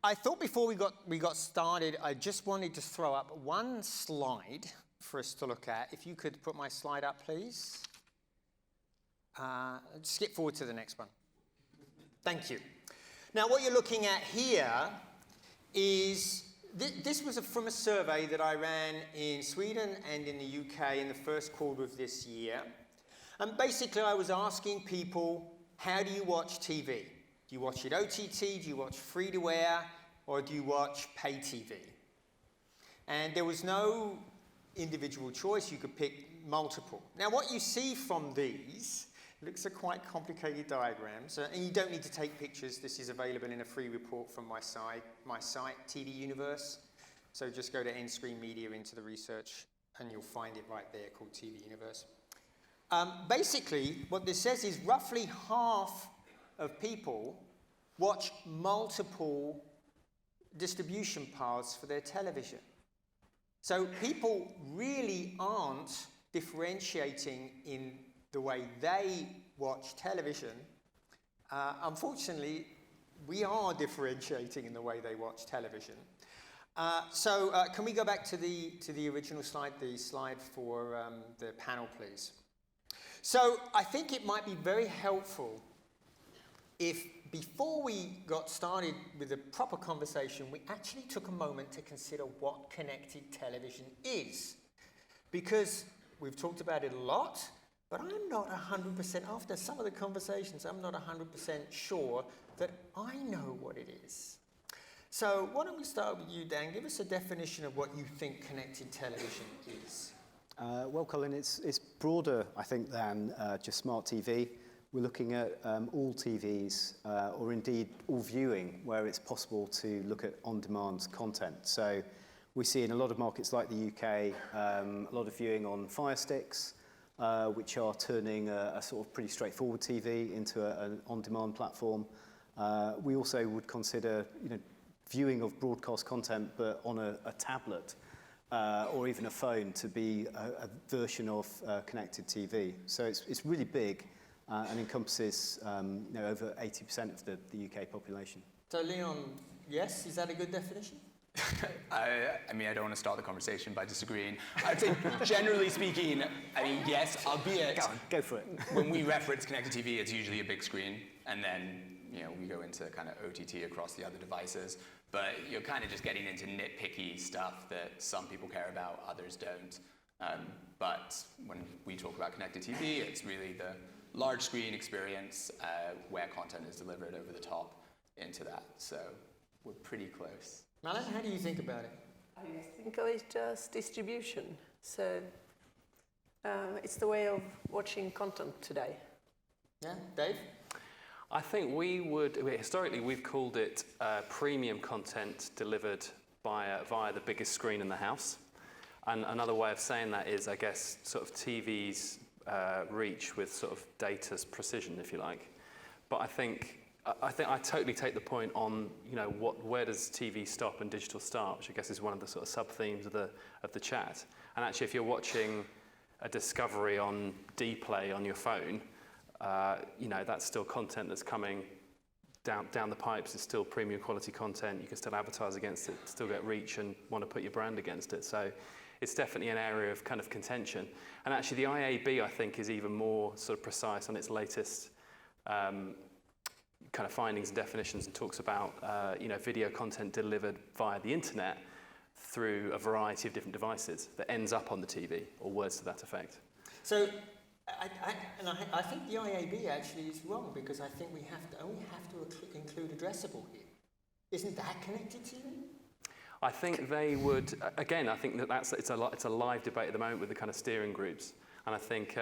I thought before we got started, I just wanted to throw up one slide for us to look at. If you could put my slide up, please. Skip forward to the next one. Thank you. Now, what you're looking at here is, this was from a survey that I ran in Sweden and in the UK in the first quarter of this year. And basically, I was asking people, how do you watch TV? Do you watch it OTT? Do you watch free-to-air? Or do you watch pay TV? And there was no individual choice. You could pick multiple. Now, what you see from these looks like quite complicated diagrams. And you don't need to take pictures. This is available in a free report from my site, TV Universe. So just go to End Screen Media into the research, and you'll find it right there called TV Universe. Basically, what this says is roughly half of people watch multiple distribution paths for their television. So people really aren't differentiating in the way they watch television. Unfortunately, we are differentiating in the way they watch television. Can we go back to the original slide, the slide for the panel, please? So I think it might be very helpful if, before we got started with a proper conversation, we actually took a moment to consider what connected television is. Because we've talked about it a lot, but I'm not 100%, after some of the conversations, I'm not 100% sure that I know what it is. So why don't we start with you, Dan? Give us a definition of what you think connected television is. Well, Colin, it's broader, I think, than just smart TV. We're looking at all TVs, or indeed all viewing, where it's possible to look at on-demand content. So we see in a lot of markets like the UK, a lot of viewing on Fire Sticks, which are turning a sort of pretty straightforward TV into an on-demand platform. We also would consider, viewing of broadcast content, but on a tablet or even a phone, to be a version of connected TV. So it's really big and encompasses over 80% of the UK population. So Leon, yes, is that a good definition? I mean, I don't want to start the conversation by disagreeing. I think, generally speaking, I mean, yes, albeit... Go for it. When we reference connected TV, it's usually a big screen, and then, we go into kind of OTT across the other devices. But you're kind of just getting into nitpicky stuff that some people care about, others don't. But when we talk about connected TV, it's really the large screen experience where content is delivered over the top into that. So we're pretty close. Malin, how do you think about it? I think of it as distribution. So it's the way of watching content today. Yeah, Dave? I think historically we've called it premium content delivered via the biggest screen in the house. And another way of saying that is, I guess, sort of TV's reach with sort of data's precision, if you like. But I think I totally take the point on, where does TV stop and digital start, which I guess is one of the sort of sub-themes of the chat. And actually, if you're watching a Discovery on Dplay on your phone, that's still content that's coming down the pipes. It's still premium quality content. You can still advertise against it, still get reach and want to put your brand against it. So it's definitely an area of kind of contention. And actually the IAB, I think, is even more sort of precise on its latest kind of findings and definitions, and talks about video content delivered via the internet through a variety of different devices that ends up on the TV, or words to that effect. So I think the IAB actually is wrong, because I think we only have to include addressable here. Isn't that connected TV? I think they would, again, I think it's a live debate at the moment with the kind of steering groups. And I think,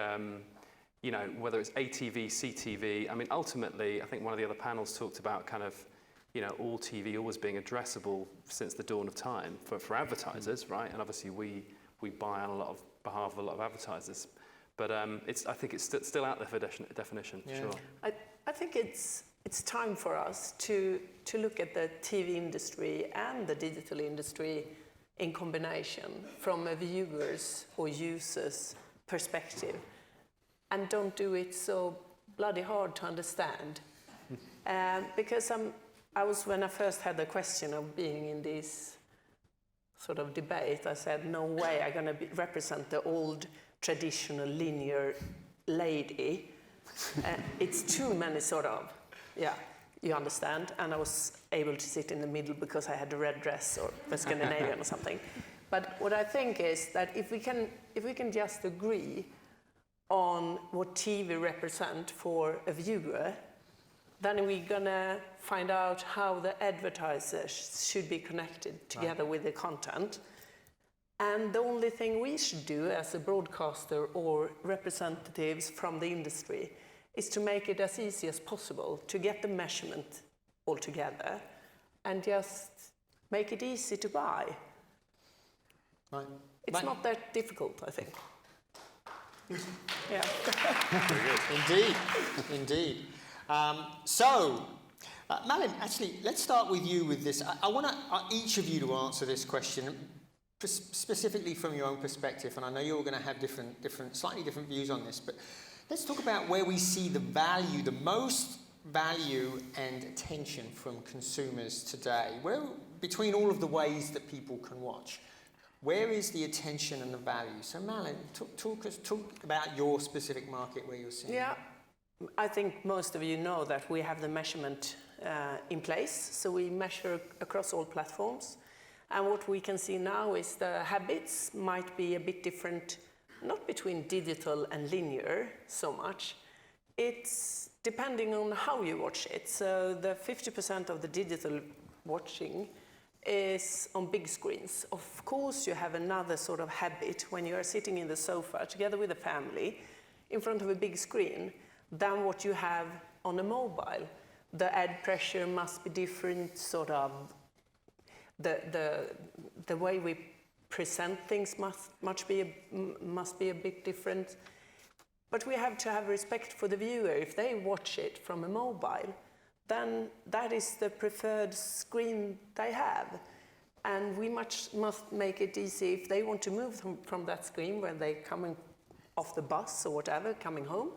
whether it's ATV, CTV, I mean, ultimately, I think one of the other panels talked about kind of, all TV always being addressable since the dawn of time for advertisers, right? And obviously we buy on behalf of a lot of advertisers. But I think it's still out there for definition, yeah. Sure. I think it's time for us to look at the TV industry and the digital industry in combination from a viewer's or user's perspective, and don't do it so bloody hard to understand. Because when I first had the question of being in this sort of debate, I said, no way, I'm going to represent the old traditional linear lady. It's too many sort of, yeah, you understand. And I was able to sit in the middle because I had a red dress or the Scandinavian or something. But what I think is that if we can just agree on what TV represent for a viewer, then we're gonna find out how the advertisers should be connected together with the content. And the only thing we should do as a broadcaster or representatives from the industry is to make it as easy as possible to get the measurement all together and just make it easy to buy. Right. It's not that difficult, I think. Yeah. Indeed, indeed. Malin, actually, let's start with you with this. I want each of you to answer this question specifically from your own perspective, and I know you're going to have slightly different views on this, but let's talk about where we see the value, the most value and attention from consumers today. Where, between all of the ways that people can watch, where is the attention and the value? So Malin, talk about your specific market where you're seeing. Yeah, I think most of you know that we have the measurement in place. So we measure across all platforms. And what we can see now is the habits might be a bit different, not between digital and linear so much. It's depending on how you watch it. So the 50% of the digital watching is on big screens. Of course, you have another sort of habit when you are sitting in the sofa together with a family in front of a big screen than what you have on a mobile. The ad pressure must be different, sort of. The way we present things must be a bit different. But we have to have respect for the viewer. If they watch it from a mobile, then that is the preferred screen they have. And we must make it easy if they want to move from that screen when they're coming off the bus or whatever, coming home.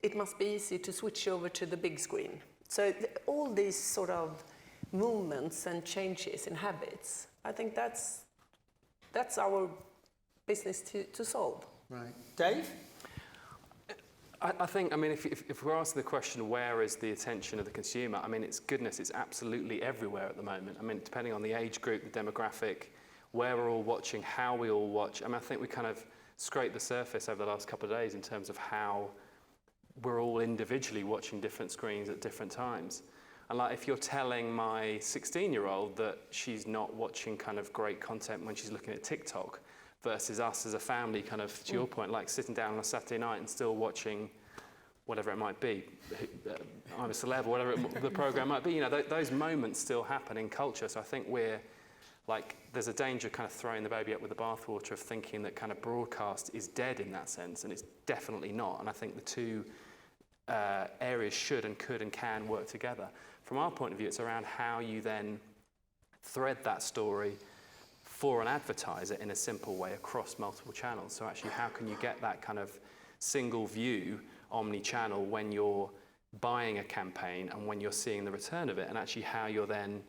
It must be easy to switch over to the big screen. So all these sort of movements and changes in habits, I think that's our business to solve. Right. Dave? I think, I mean, if we're asking the question, where is the attention of the consumer? I mean, it's absolutely everywhere at the moment. I mean, depending on the age group, the demographic, where we're all watching, how we all watch. I mean, I think we kind of scraped the surface over the last couple of days in terms of how we're all individually watching different screens at different times. And like, if you're telling my 16-year-old that she's not watching kind of great content when she's looking at TikTok, versus us as a family, kind of, to your point, like sitting down on a Saturday night and still watching whatever it might be, I'm a Celeb, or whatever the program might be, you know, those moments still happen in culture. So I think there's a danger kind of throwing the baby up with the bathwater of thinking that kind of broadcast is dead in that sense, and it's definitely not. And I think the two areas should and could and can work together. From our point of view, it's around how you then thread that story for an advertiser in a simple way across multiple channels. So actually, how can you get that kind of single view, omni-channel, when you're buying a campaign and when you're seeing the return of it, and actually how you're then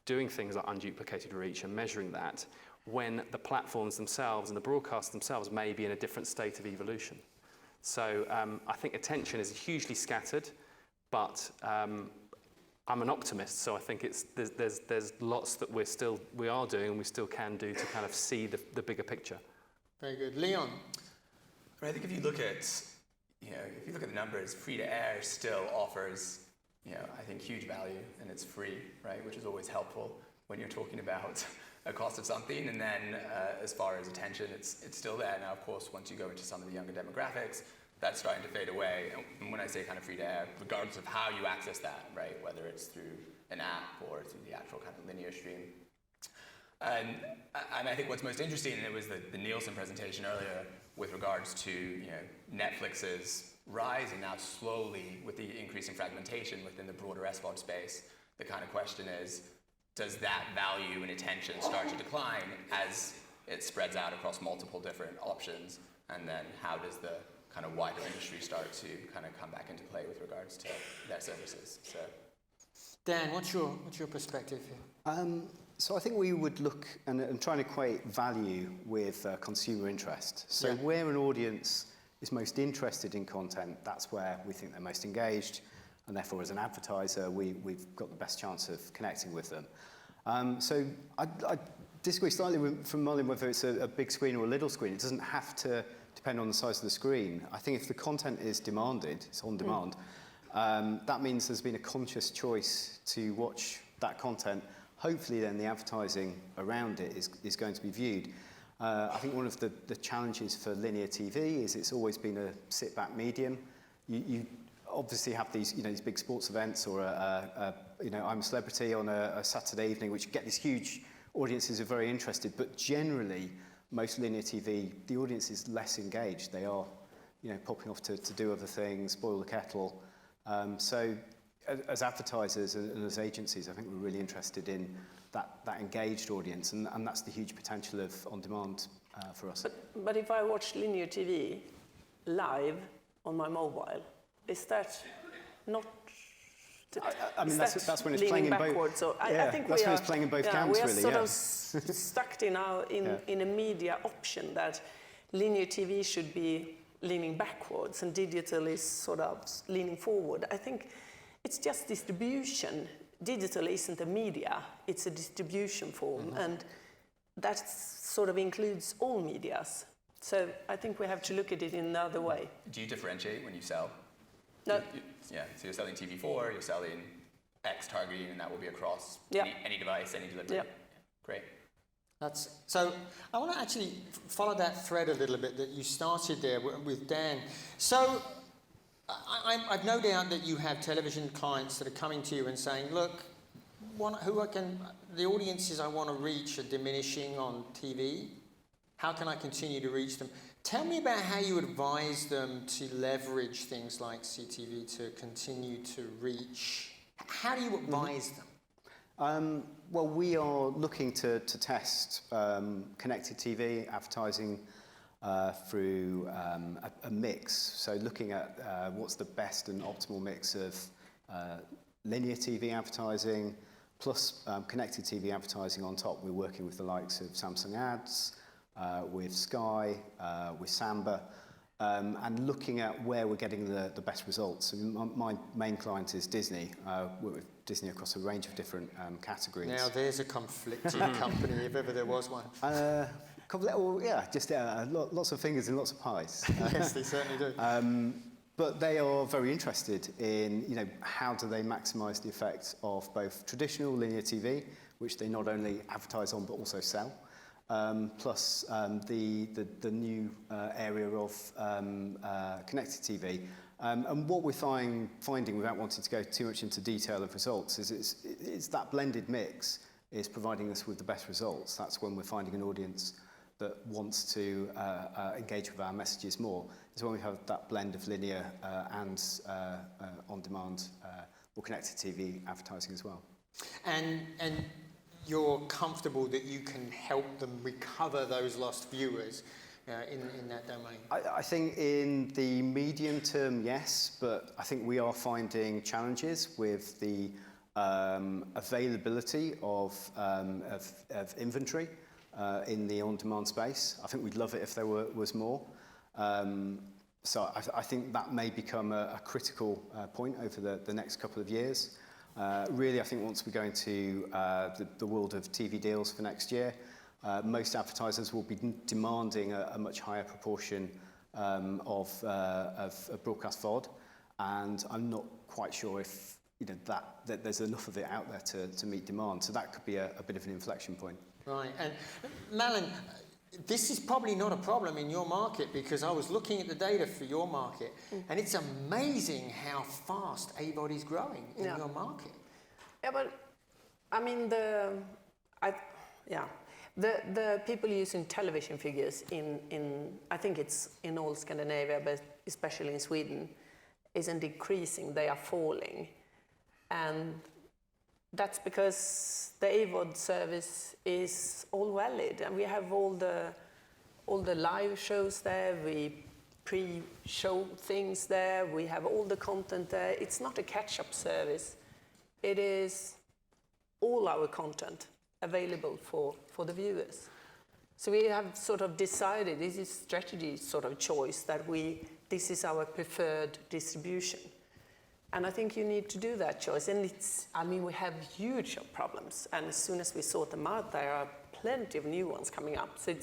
doing things like unduplicated reach and measuring that when the platforms themselves and the broadcasts themselves may be in a different state of evolution. So I think attention is hugely scattered, but I'm an optimist, so I think there's lots that we are doing and we still can do to kind of see the bigger picture. Very good. Leon? I think if you look at the numbers, free to air still offers, I think huge value, and it's free, right? Which is always helpful when you're talking about a cost of something. And then as far as attention, it's still there. Now, of course, once you go into some of the younger demographics, that's starting to fade away. And when I say kind of free to air, regardless of how you access that, right? Whether it's through an app or through the actual kind of linear stream. And I think what's most interesting, and it was the Nielsen presentation earlier with regards to Netflix's rise, and now slowly with the increasing fragmentation within the broader SVOD space, the kind of question is, does that value and attention start to decline as it spreads out across multiple different options? And then how does the kind of wider industry start to kind of come back into play with regards to their services? So, Dan, what's your perspective here? So I think we would look and try and equate value with consumer interest. So Yeah. where an audience is most interested in content, that's where we think they're most engaged, and therefore as an advertiser, we've got the best chance of connecting with them. So I disagree slightly from Mullin whether it's a big screen or a little screen. It doesn't have to depend on the size of the screen. I think if the content is demanded, it's on demand, that means there's been a conscious choice to watch that content. Hopefully then the advertising around it is going to be viewed. I think one of the challenges for linear TV is it's always been a sit-back medium. You obviously have these big sports events or I'm a Celebrity on a Saturday evening, which get these huge audiences are very interested, but generally most linear TV, the audience is less engaged. They are popping off to do other things, boil the kettle. So as advertisers and as agencies, I think we're really interested in that engaged audience, and that's the huge potential of on-demand for us. But if I watch linear TV live on my mobile, is that not? I mean, that's when it's playing in both. So yeah, I think that's when it's playing in both camps, really. We are sort of stuck in a media option that linear TV should be leaning backwards and digital is sort of leaning forward. I think it's just distribution. Digital isn't a media, it's a distribution form, and that sort of includes all medias. So I think we have to look at it in another way. Do you differentiate when you sell? No. Yeah, so you're selling TV4, you're selling X targeting, and that will be across Yeah. any device, any delivery. Yeah. Great. So I want to actually follow that thread a little bit that you started there with Dan. So I've no doubt that you have television clients that are coming to you and saying, look, the audiences I want to reach are diminishing on TV. How can I continue to reach them? Tell me about how you advise them to leverage things like CTV to continue to reach. How do you advise them? Well, we are looking to test connected TV advertising through a mix. So looking at what's the best and optimal mix of linear TV advertising plus connected TV advertising on top. We're working with the likes of Samsung Ads, with Sky, with Samba, and looking at where we're getting the best results. My main client is Disney. I work with Disney across a range of different categories. Now there's a conflicting company, if ever there was one. Lots of fingers in lots of pies. Yes, they certainly do. But they are very interested in, how do they maximise the effect of both traditional linear TV, which they not only advertise on but also sell, plus the new area of connected TV. And what we're finding, without wanting to go too much into detail of results, is it's that blended mix is providing us with the best results. That's when we're finding an audience that wants to engage with our messages more, is when we have that blend of linear and on-demand or connected TV advertising as well. And you're comfortable that you can help them recover those lost viewers in that domain? I think in the medium term, yes, but I think we are finding challenges with the availability of inventory in the on-demand space. I think we'd love it if there was more. So I think that may become a critical point over the next couple of years. Really, I think once we go into the world of TV deals for next year, most advertisers will be demanding a much higher proportion of broadcast VOD, and I'm not quite sure if that there's enough of it out there to meet demand. So that could be a bit of an inflection point. Right, and Malin, this is probably not a problem in your market, because I was looking at the data for your market, and it's amazing how fast AVOD is growing in your market. Yeah, but I mean the people using television figures in I think it's in all Scandinavia, but especially in Sweden, isn't decreasing; they are falling, and that's because the AVOD service is all valid, and we have all the live shows there. We pre-show things there. We have all the content there. It's not a catch-up service it is all our content available for the viewers. So we have sort of decided, this is strategy sort of choice, that this is our preferred distribution. And I think you need to do that choice. And we have huge problems. And as soon as we sort them out, there are plenty of new ones coming up. So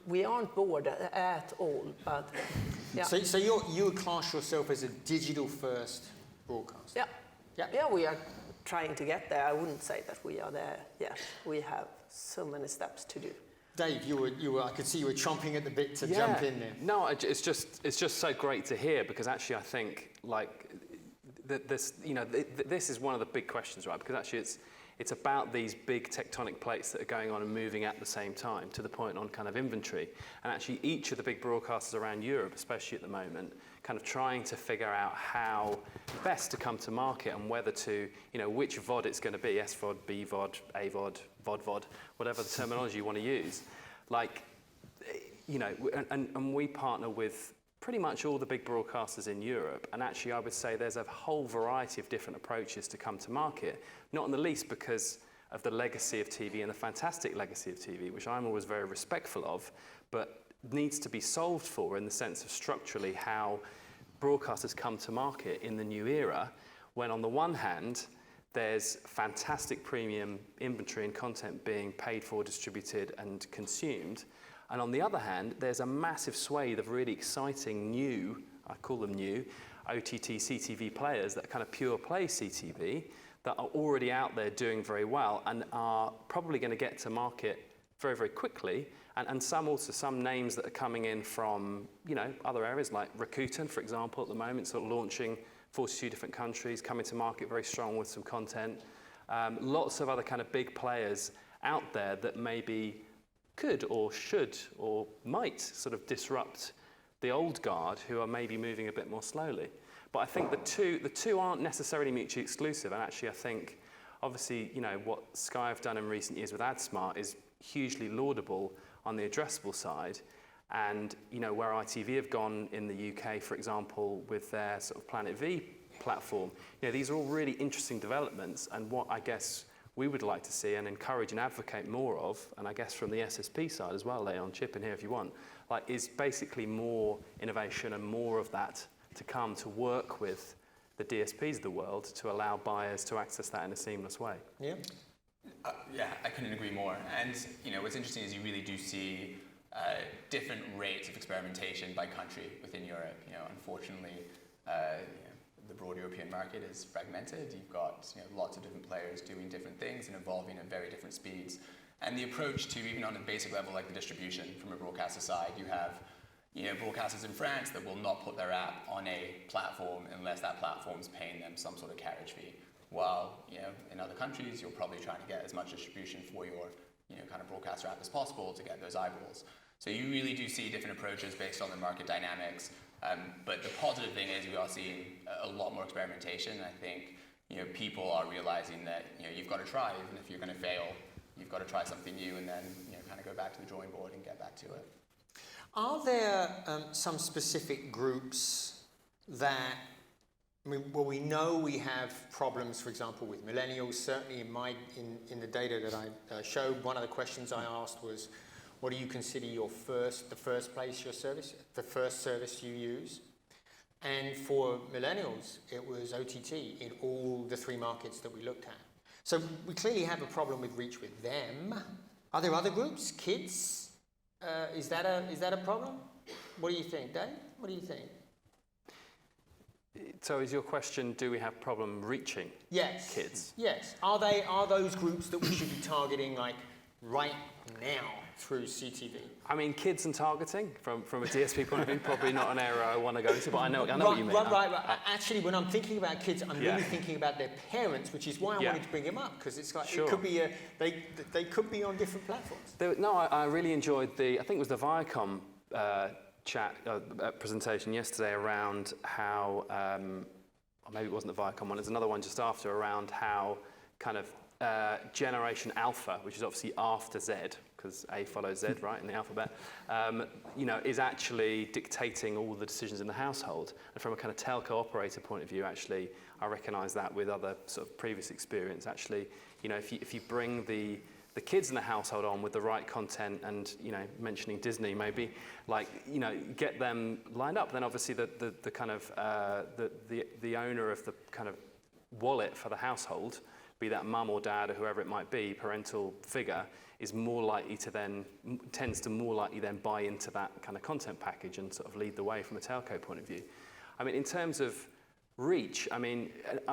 we aren't bored at all, but yeah. So you would class yourself as a digital-first broadcaster? Yeah. Yeah. Yeah, we are trying to get there. I wouldn't say that we are there yet. We have so many steps to do. Dave, I could see you were chomping at the bit to jump in there. No, it's just so great to hear, because actually I think this is one of the big questions, right? Because actually it's about these big tectonic plates that are going on and moving at the same time, to the point on kind of inventory. And actually each of the big broadcasters around Europe, especially at the moment, kind of trying to figure out how best to come to market and whether to, which VOD it's going to be, SVOD, BVOD, AVOD, VOD, whatever the terminology you want to use. And we partner with pretty much all the big broadcasters in Europe, and actually I would say there's a whole variety of different approaches to come to market, not in the least because of the legacy of TV and the fantastic legacy of TV, which I'm always very respectful of, but needs to be solved for in the sense of structurally how broadcasters come to market in the new era, when on the one hand there's fantastic premium inventory and content being paid for, distributed and consumed, and on the other hand there's a massive swathe of really exciting new, I call them new, OTT CTV players that are kind of pure play CTV that are already out there doing very well and are probably going to get to market very, very quickly. And some names that are coming in from, other areas like Rakuten, for example, at the moment, sort of launching 42 different countries, coming to market very strong with some content. Lots of other kind of big players out there that maybe could or should or might sort of disrupt the old guard who are maybe moving a bit more slowly. But I think the two aren't necessarily mutually exclusive. And actually, I think, obviously, what Sky have done in recent years with AdSmart is hugely laudable on the addressable side, and where ITV have gone in the UK, for example, with their sort of Planet V platform, these are all really interesting developments, and what I guess we would like to see and encourage and advocate more of, and I guess from the SSP side as well, Leon, chip in here if you want, is basically more innovation and more of that to come to work with the DSPs of the world to allow buyers to access that in a seamless way. Yeah. Yeah, I couldn't agree more. And what's interesting is you really do see different rates of experimentation by country within Europe. Unfortunately, the broad European market is fragmented. You've got lots of different players doing different things and evolving at very different speeds. And the approach to, even on a basic level like the distribution from a broadcaster side, you have broadcasters in France that will not put their app on a platform unless that platform's paying them some sort of carriage fee. While in other countries, you're probably trying to get as much distribution for your kind of broadcaster app as possible to get those eyeballs. So you really do see different approaches based on the market dynamics. But the positive thing is we are seeing a lot more experimentation. I think people are realizing that you've got to try, even if you're going to fail. You've got to try something new and then kind of go back to the drawing board and get back to it. Are there some specific groups that, we know we have problems, for example, with millennials. Certainly in the data that I showed, one of the questions I asked was, what do you consider the first place your service, the first service you use? And for millennials, it was OTT in all the 3 markets that we looked at. So we clearly have a problem with reach with them. Are there other groups? Kids? Is that a problem? What do you think, Dave? What do you think? So is your question, do we have problem reaching kids? Yes. Are those groups that we should be targeting right now through CTV? I mean, kids and targeting from a DSP point of view, probably not an area I want to go into, but I know what you mean. Right. Actually, when I'm thinking about kids, I'm really thinking about their parents, which is why I wanted to bring him up, because it's it could be they could be on different platforms. I really enjoyed I think it was the Viacom presentation yesterday around how, or maybe it wasn't the Viacom one, it's another one just after, around how kind of Generation Alpha, which is obviously after Z, because A follows Z, right, in the alphabet, is actually dictating all the decisions in the household. And from a kind of telco operator point of view, actually, I recognise that with other sort of previous experience. Actually, if you bring the kids in the household on with the right content and, mentioning Disney maybe, get them lined up, then obviously the kind of, the owner of the kind of wallet for the household, be that mum or dad or whoever it might be, parental figure, is tends to more likely then buy into that kind of content package and sort of lead the way from a telco point of view. I mean, in terms of reach, I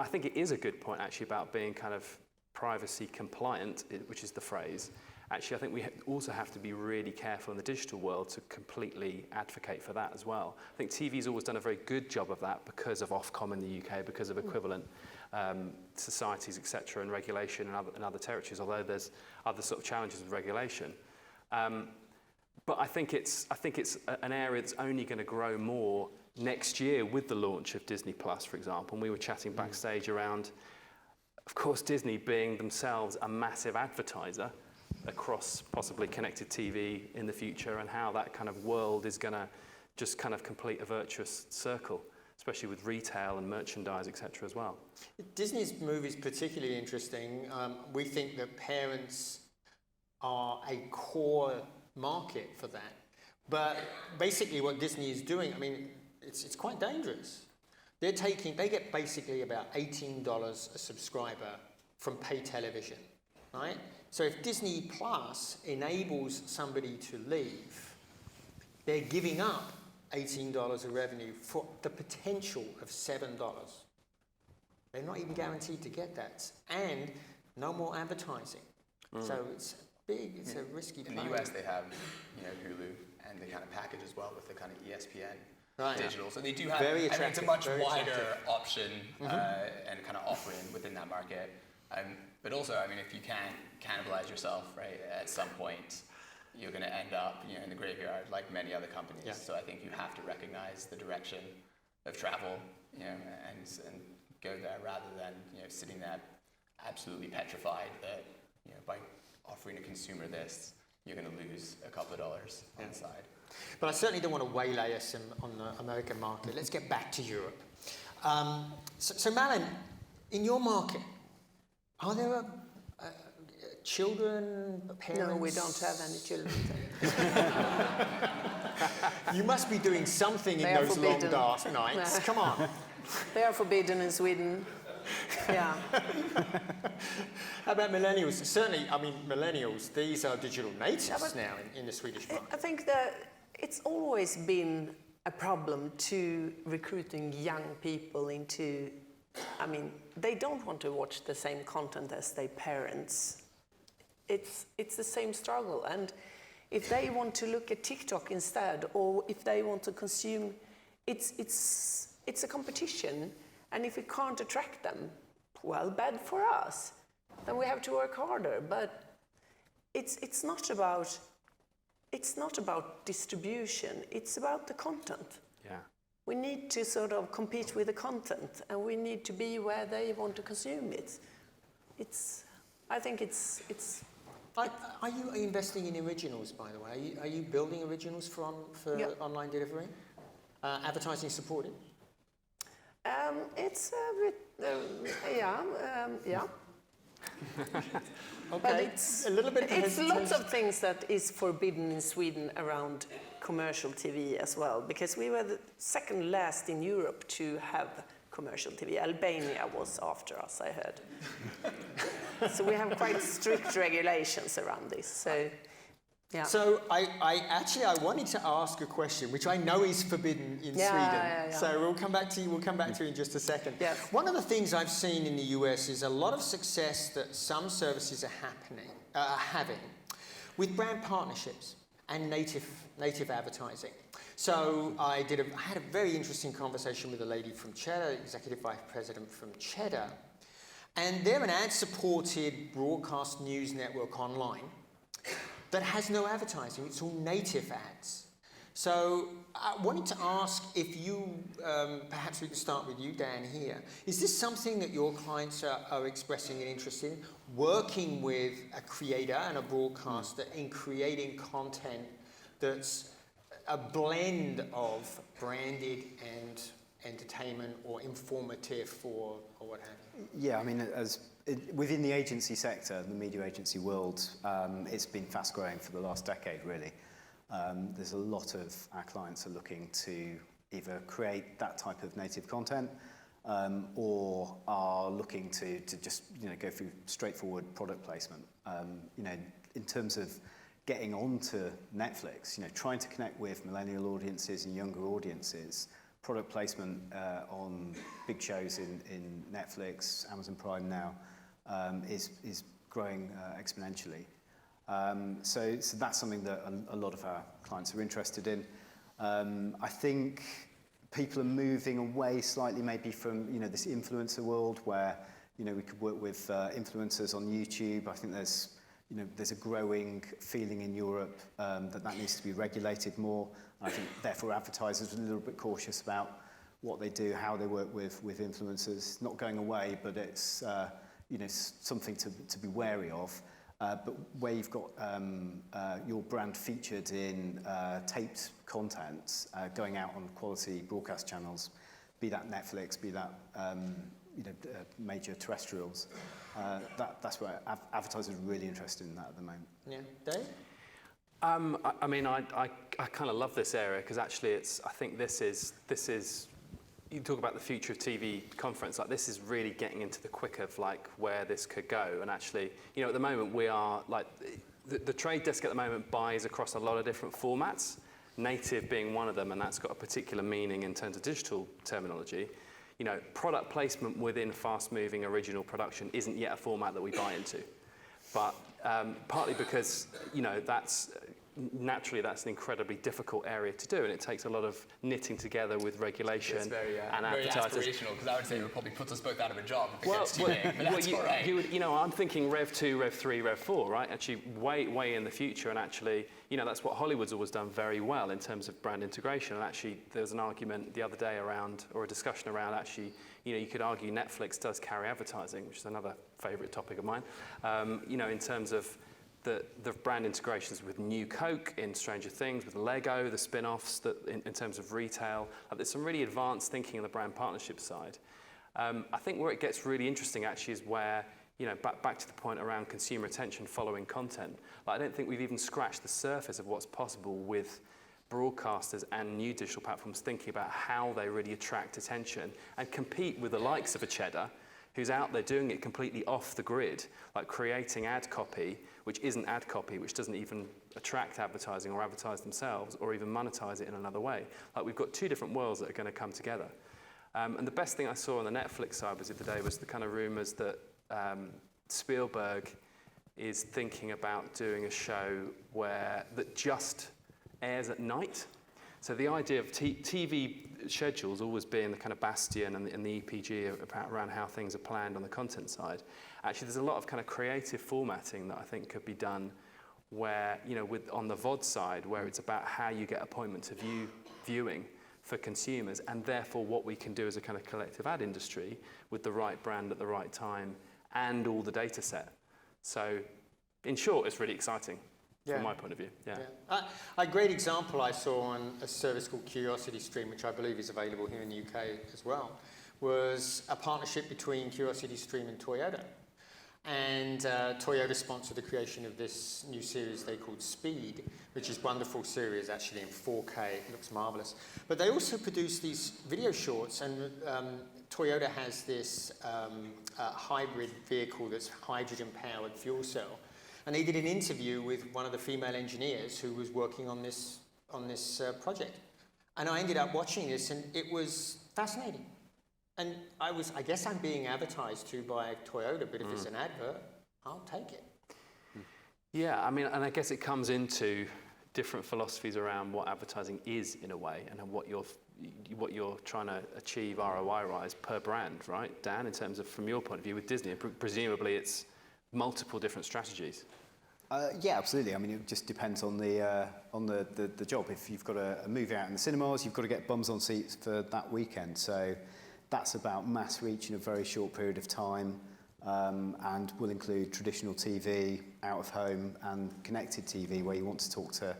think it is a good point actually about being kind of privacy compliant, which is the phrase. Actually, I think we also have to be really careful in the digital world to completely advocate for that as well. I think TV's always done a very good job of that because of Ofcom in the UK, because of equivalent societies, etc., and regulation and other territories, although there's other sort of challenges with regulation. But I think it's an area that's only going to grow more next year with the launch of Disney+, for example. And we were chatting backstage around, of course, Disney being themselves a massive advertiser across possibly connected TV in the future, and how that kind of world is going to just kind of complete a virtuous circle, especially with retail and merchandise, etc. as well. Disney's move is particularly interesting. We think that parents are a core market for that. But basically what Disney is doing, it's quite dangerous. They get basically about $18 a subscriber from pay television, right? So if Disney Plus enables somebody to leave, they're giving up $18 of revenue for the potential of $7. They're not even guaranteed to get that. And no more advertising. So it's big, it's a risky play. In the US, they have Hulu, and they kind of package as well with the kind of ESPN digital. So they do have, very attractive, it's a much very wider attractive option and kind of offering within that market. But also, if you can't cannibalize yourself, right, at some point, you're going to end up, in the graveyard like many other companies. Yeah. So I think you have to recognize the direction of travel, and go there rather than, sitting there absolutely petrified that, by offering a consumer this, you're going to lose a couple of dollars on the side. But I certainly don't want to waylay us on the American market. Let's get back to Europe. So Malin, in your market, are there children, parents? No, we don't have any children. You must be doing something in those long dark nights. Come on. They are forbidden in Sweden. Yeah. How about millennials? Certainly, millennials, these are digital natives now in the Swedish market. I think that it's always been a problem to recruiting young people into, they don't want to watch the same content as their parents. It's the same struggle. And if they want to look at TikTok instead, or if they want to consume, it's a competition. And if we can't attract them, well, bad for us. Then we have to work harder. But it's not about distribution. It's about the content. Yeah. We need to sort of compete with the content, and we need to be where they want to consume it. I think it's. Are you investing in originals, by the way? Are you building originals for online delivery? Advertising supported? It's a bit, yeah. Okay, But it's a little bit. It's lots of things that is forbidden in Sweden around commercial TV as well, because we were the second last in Europe to have commercial TV. Albania was after us, I heard. So we have quite strict regulations around this. So, yeah. So I wanted to ask a question, which I know is forbidden in Sweden. Yeah. So we'll come back to you. We'll come back to you in just a second. Yes. One of the things I've seen in the US is a lot of success that some services are having with brand partnerships and native advertising. So I had a very interesting conversation with a lady from Cheddar, executive vice president from Cheddar, and they're an ad-supported broadcast news network online that has no advertising. It's all native ads. So I wanted to ask if you, perhaps we can start with you, Dan, here. Is this something that your clients are expressing an interest in, working with a creator and a broadcaster in creating content that's a blend of branded and entertainment or informative or what have you? Yeah, I mean, within the agency sector, the media agency world, it's been fast growing for the last decade, really. There's a lot of our clients are looking to either create that type of native content or are looking to just go through straightforward product placement. In terms of getting onto Netflix, trying to connect with millennial audiences and younger audiences, product placement on big shows in Netflix, Amazon Prime now is growing exponentially. So that's something that a lot of our clients are interested in. I think people are moving away slightly maybe from this influencer world where we could work with influencers on YouTube. I think there's a growing feeling in Europe that needs to be regulated more. I think therefore advertisers are a little bit cautious about what they do, how they work with influencers. Not going away, but it's something to be wary of. But where you've got your brand featured in taped content going out on quality broadcast channels, be that Netflix, be that major terrestrials, that's where advertisers are really interested in that at the moment. Yeah, Dave? I mean, I kind of love this area because actually I think this is. You talk about the future of TV conference, like this is really getting into the quick of like where this could go. And actually, at the moment we are like, the trade desk at the moment buys across a lot of different formats, native being one of them, and that's got a particular meaning in terms of digital terminology. Product placement within fast-moving original production isn't yet a format that we buy into. But partly because, naturally that's an incredibly difficult area to do, and it takes a lot of knitting together with regulation and advertisers. Very aspirational, because I would say it would probably put us both out of a job if it Well, gets too big, but that's all right. I'm thinking Rev 2, Rev 3, Rev 4, right? Actually, way in the future, and actually, that's what Hollywood's always done very well in terms of brand integration. And actually, there was an argument the other day or a discussion around actually, you could argue Netflix does carry advertising, which is another favourite topic of mine. In terms of the brand integrations with New Coke in Stranger Things, with Lego, the spin-offs that in terms of retail. There's some really advanced thinking on the brand partnership side. I think where it gets really interesting actually is where, back to the point around consumer attention following content. I don't think we've even scratched the surface of what's possible with broadcasters and new digital platforms thinking about how they really attract attention and compete with the likes of a Cheddar, who's out there doing it completely off the grid, like creating ad copy, which isn't ad copy, which doesn't even attract advertising or advertise themselves or even monetize it in another way. Like we've got two different worlds that are going to come together. And the best thing I saw on the Netflix side was the other day was the kind of rumors that Spielberg is thinking about doing a show that just airs at night. So the idea of TV schedules always being the kind of bastion and the EPG around how things are planned on the content side. Actually, there's a lot of kind of creative formatting that I think could be done where, on the VOD side, where it's about how you get appointment to viewing for consumers, and therefore what we can do as a kind of collective ad industry with the right brand at the right time and all the data set. So, in short, it's really exciting. From my point of view, A great example I saw on a service called Curiosity Stream, which I believe is available here in the UK as well, was a partnership between Curiosity Stream and Toyota. And Toyota sponsored the creation of this new series they called Speed, which is a wonderful series actually in 4K. It looks marvellous. But they also produce these video shorts, and Toyota has this hybrid vehicle that's hydrogen-powered fuel cell. And they did an interview with one of the female engineers who was working on this project. And I ended up watching this, and it was fascinating. And I guess I'm being advertised to by Toyota, but if it's an advert, I'll take it. Yeah, I mean, and I guess it comes into different philosophies around what advertising is in a way, and what you're trying to achieve ROI-wise per brand, right, Dan? In terms of from your point of view with Disney, presumably it's multiple different strategies. Yeah, absolutely. I mean, it just depends on the job. If you've got a movie out in the cinemas, you've got to get bums on seats for that weekend. So that's about mass reach in a very short period of time, and will include traditional TV, out of home, and connected TV, where you want to talk to,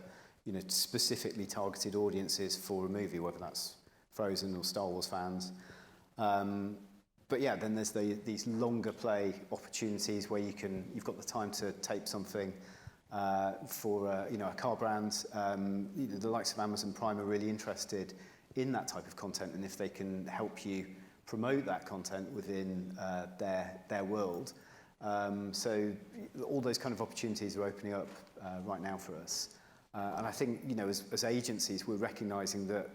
specifically targeted audiences for a movie, whether that's Frozen or Star Wars fans. But yeah, then there's these longer play opportunities where you've got the time to tape something for a car brand. The likes of Amazon Prime are really interested in that type of content, and if they can help you promote that content within their world. So all those kind of opportunities are opening up right now for us. And I think, as agencies, we're recognizing that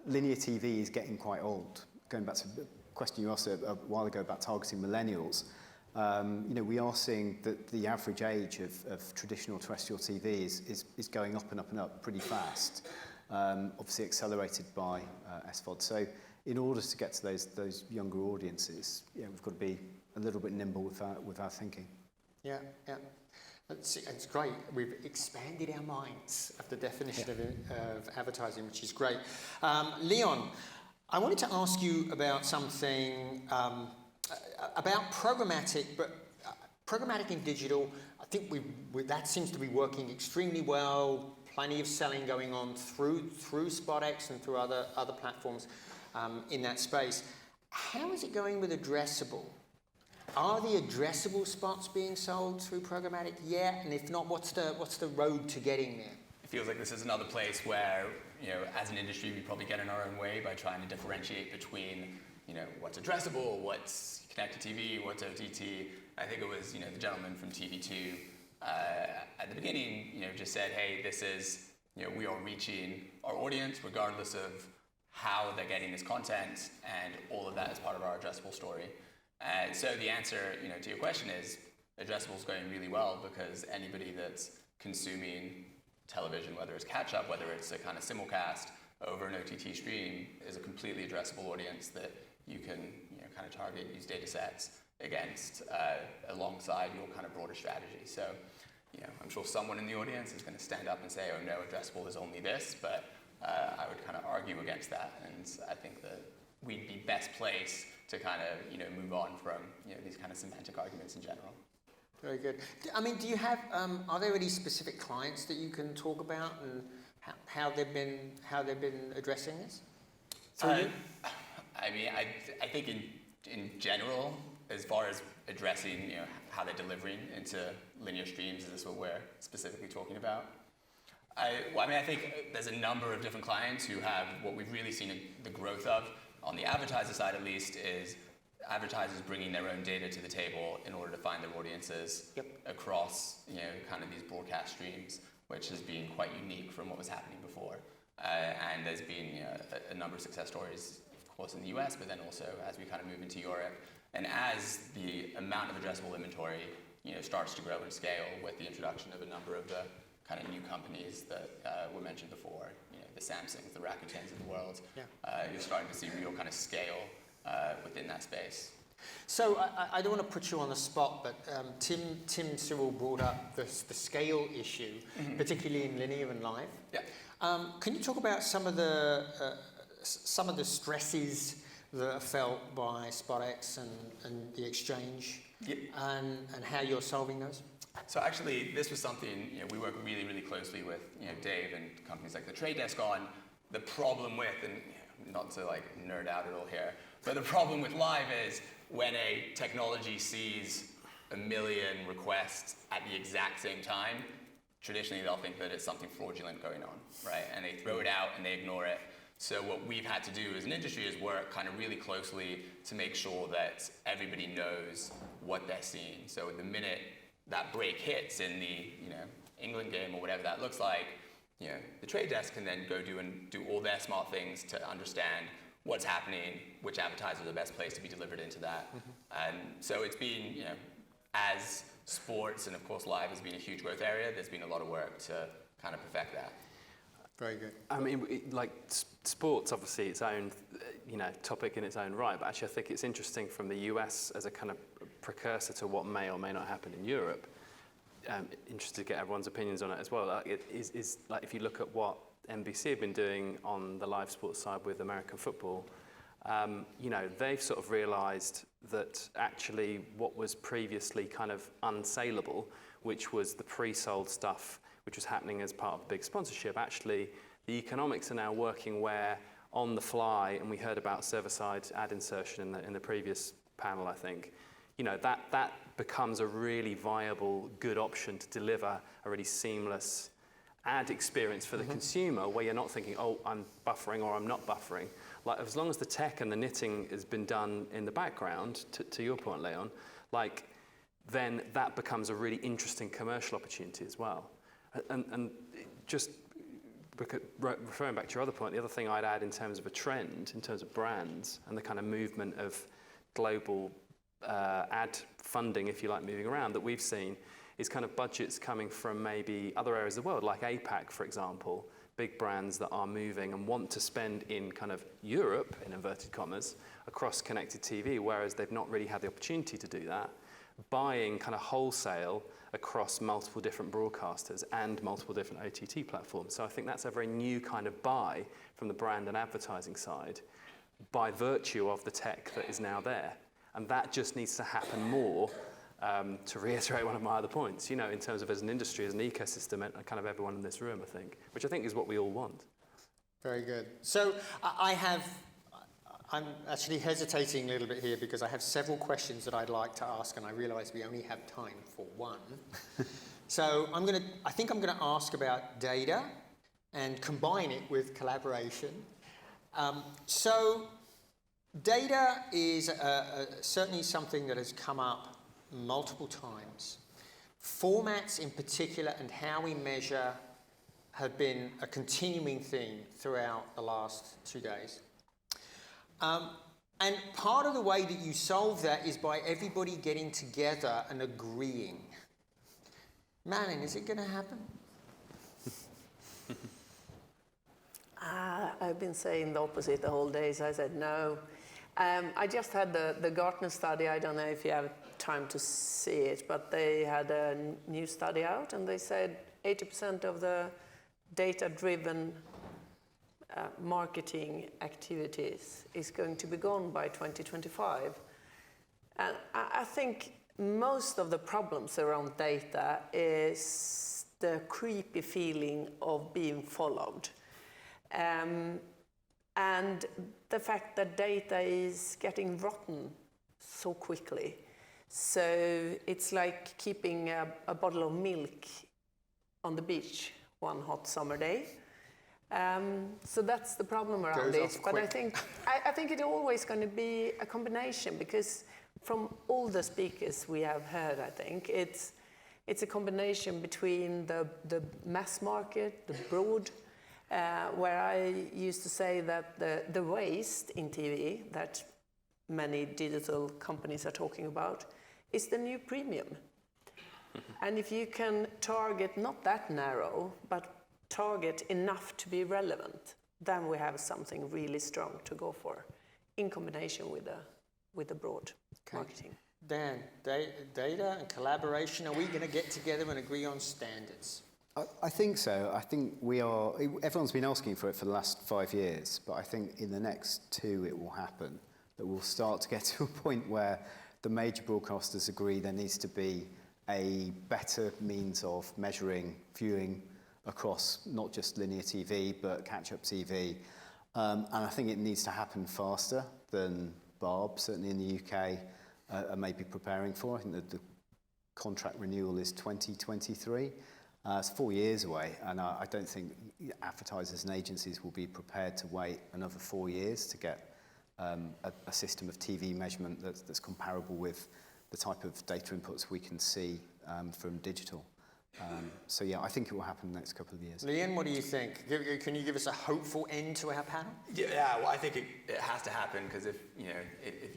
linear TV is getting quite old. Going back to the question you asked a while ago about targeting millennials, we are seeing that the average age of traditional terrestrial TV is going up and up and up pretty fast, obviously accelerated by SVOD. So in order to get to those younger audiences, we've got to be a little bit nimble with our thinking. Yeah. It's great. We've expanded our minds of the definition of advertising, which is great. Leon, I wanted to ask you about something about programmatic, but programmatic in digital. I think that seems to be working extremely well. Plenty of selling going on through SpotX and through other platforms in that space. How is it going with addressable? Are the addressable spots being sold through programmatic yet? And if not, what's the road to getting there? It feels like this is another place where, as an industry, we probably get in our own way by trying to differentiate between, what's addressable, what's connected TV, what's OTT. I think it was, the gentleman from TV2 at the beginning, just said, hey, this is, we are reaching our audience regardless of how they're getting this content, and all of that is part of our addressable story. So the answer, to your question is, addressable is going really well, because anybody that's consuming television, whether it's catch-up, whether it's a kind of simulcast over an OTT stream, is a completely addressable audience that you can kind of target, use data sets against alongside your kind of broader strategy. So I'm sure someone in the audience is going to stand up and say, oh no, addressable is only this, but I would kind of argue against that, and I think that we'd be best placed to kind of move on from these kind of semantic arguments in general. Very good. I mean, do you have? Are there any specific clients that you can talk about and how they've been addressing this? I mean, I think in general, as far as addressing how they're delivering into linear streams, is this what we're specifically talking about? I think there's a number of different clients who have what we've really seen the growth of on the advertiser side, at least, is advertisers bringing their own data to the table in order to find their audiences across kind of these broadcast streams, which has been quite unique from what was happening before. And there's been a number of success stories, of course, in the US, but then also as we kind of move into Europe, and as the amount of addressable inventory starts to grow and scale with the introduction of a number of the kind of new companies that were mentioned before, the Samsungs, the Rakutens of the world, you're starting to see real kind of scale within that space. So I don't want to put you on the spot, but Tim Cyril brought up the scale issue, particularly in linear and live. Yeah. Can you talk about some of the stresses that are felt by SpotX and the exchange, and how you're solving those? So actually, this was something we work really, really closely with Dave and companies like the Trade Desk on. The problem with, and not to like nerd out at all here, but the problem with live is when a technology sees 1 million requests at the exact same time, traditionally they'll think that it's something fraudulent going on, right? And they throw it out and they ignore it. So what we've had to do as an industry is work kind of really closely to make sure that everybody knows what they're seeing. So the minute that break hits in the England game or whatever that looks like, the Trade Desk can then go do all their smart things to understand what's happening, which advertisers are the best place to be delivered into that. And so it's been, as sports and of course live has been a huge growth area, there's been a lot of work to kind of perfect that. Very good. I mean, sports, obviously, its own, topic in its own right. But actually, I think it's interesting from the US as a kind of precursor to what may or may not happen in Europe. interested to get everyone's opinions on it as well. Like, it is like if you look at what NBC have been doing on the live sports side with American football, you know, they've sort of realised that actually what was previously kind of unsaleable, which was the pre-sold stuff, which was happening as part of a big sponsorship, actually the economics are now working where on the fly, and we heard about server-side ad insertion in the previous panel, I think, you know, that becomes a really viable, good option to deliver a really seamless ad experience for the consumer, where you're not thinking, oh, I'm buffering or I'm not buffering. Like, as long as the tech and the knitting has been done in the background, to your point, Leon, like, then that becomes a really interesting commercial opportunity as well. And just referring back to your other point, the other thing I'd add in terms of a trend, in terms of brands and the kind of movement of global ad funding, if you like, moving around that we've seen, is kind of budgets coming from maybe other areas of the world, like APAC, for example, big brands that are moving and want to spend in kind of Europe, in inverted commas, across connected TV, whereas they've not really had the opportunity to do that, buying kind of wholesale across multiple different broadcasters and multiple different OTT platforms. So I think that's a very new kind of buy from the brand and advertising side by virtue of the tech that is now there. And that just needs to happen more, to reiterate one of my other points, you know, in terms of as an industry, as an ecosystem, and kind of everyone in this room, I think, which I think is what we all want. Very good. So I'm actually hesitating a little bit here because I have several questions that I'd like to ask, and I realise we only have time for one. So I think I'm gonna ask about data and combine it with collaboration. So data is certainly something that has come up multiple times. Formats in particular and how we measure have been a continuing theme throughout the last 2 days. And part of the way that you solve that is by everybody getting together and agreeing. Malin, is it going to happen? I've been saying the opposite the whole day, so I said no. I just had the Gartner study. I don't know if you have time to see it, but they had a new study out, and they said 80% of the data-driven marketing activities is going to be gone by 2025. And I think most of the problems around data is the creepy feeling of being followed. And the fact that data is getting rotten so quickly. So it's like keeping a bottle of milk on the beach one hot summer day. So that's the problem around it. But I think it's always going to be a combination, because from all the speakers we have heard, I think it's a combination between the mass market, the broad, where I used to say that the waste in TV that many digital companies are talking about is the new premium. And if you can target not that narrow, but target enough to be relevant, then we have something really strong to go for in combination with the broad marketing. Dan, data and collaboration, are we going to get together and agree on standards? I think so. I think we are. Everyone's been asking for it for the last 5 years, but I think in the next 2 it will happen, that we'll start to get to a point where the major broadcasters agree there needs to be a better means of measuring viewing across not just linear TV, but catch-up TV. And I think it needs to happen faster than Barb, certainly in the UK, are maybe preparing for. I think that the contract renewal is 2023. It's 4 years away, and I don't think advertisers and agencies will be prepared to wait another 4 years to get a system of TV measurement that's comparable with the type of data inputs we can see from digital. So yeah, I think it will happen in the next couple of years. Liam, what do you think? Can you give us a hopeful end to our panel? Yeah, well, I think it has to happen, because if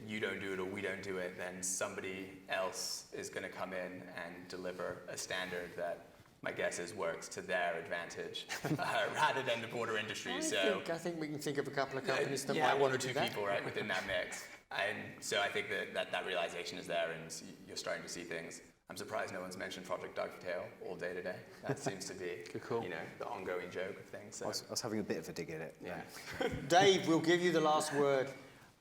you don't do it or we don't do it, then somebody else is going to come in and deliver a standard that my guess is works to their advantage rather than the broader industry. I think we can think of a couple of companies that might one want or to two do that. people right within that mix. And so I think that realization is there, and you're starting to see things. I'm surprised no one's mentioned Project Dovetail all day today. That seems to be, Good call. you know, the ongoing joke of things. So. I was having a bit of a dig at it. Yeah. Dave, we'll give you the last word.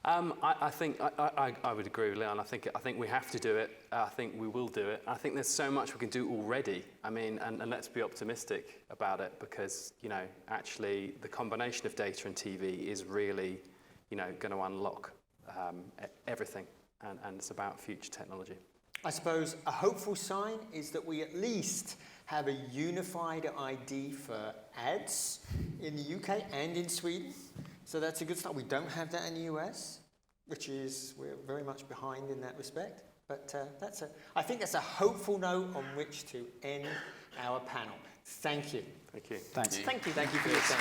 I think I would agree with Leon. I think we have to do it. I think we will do it. I think there's so much we can do already. I mean, and let's be optimistic about it, because, you know, actually the combination of data and TV is really, you know, going to unlock everything, and it's about future technology. I suppose a hopeful sign is that we at least have a unified ID for ads in the UK and in Sweden. So that's a good start. We don't have that in the US, which is, we're very much behind in that respect. But I think that's a hopeful note on which to end our panel. Thank you. Thank you. Thanks. Thank you. Thank you for your attention.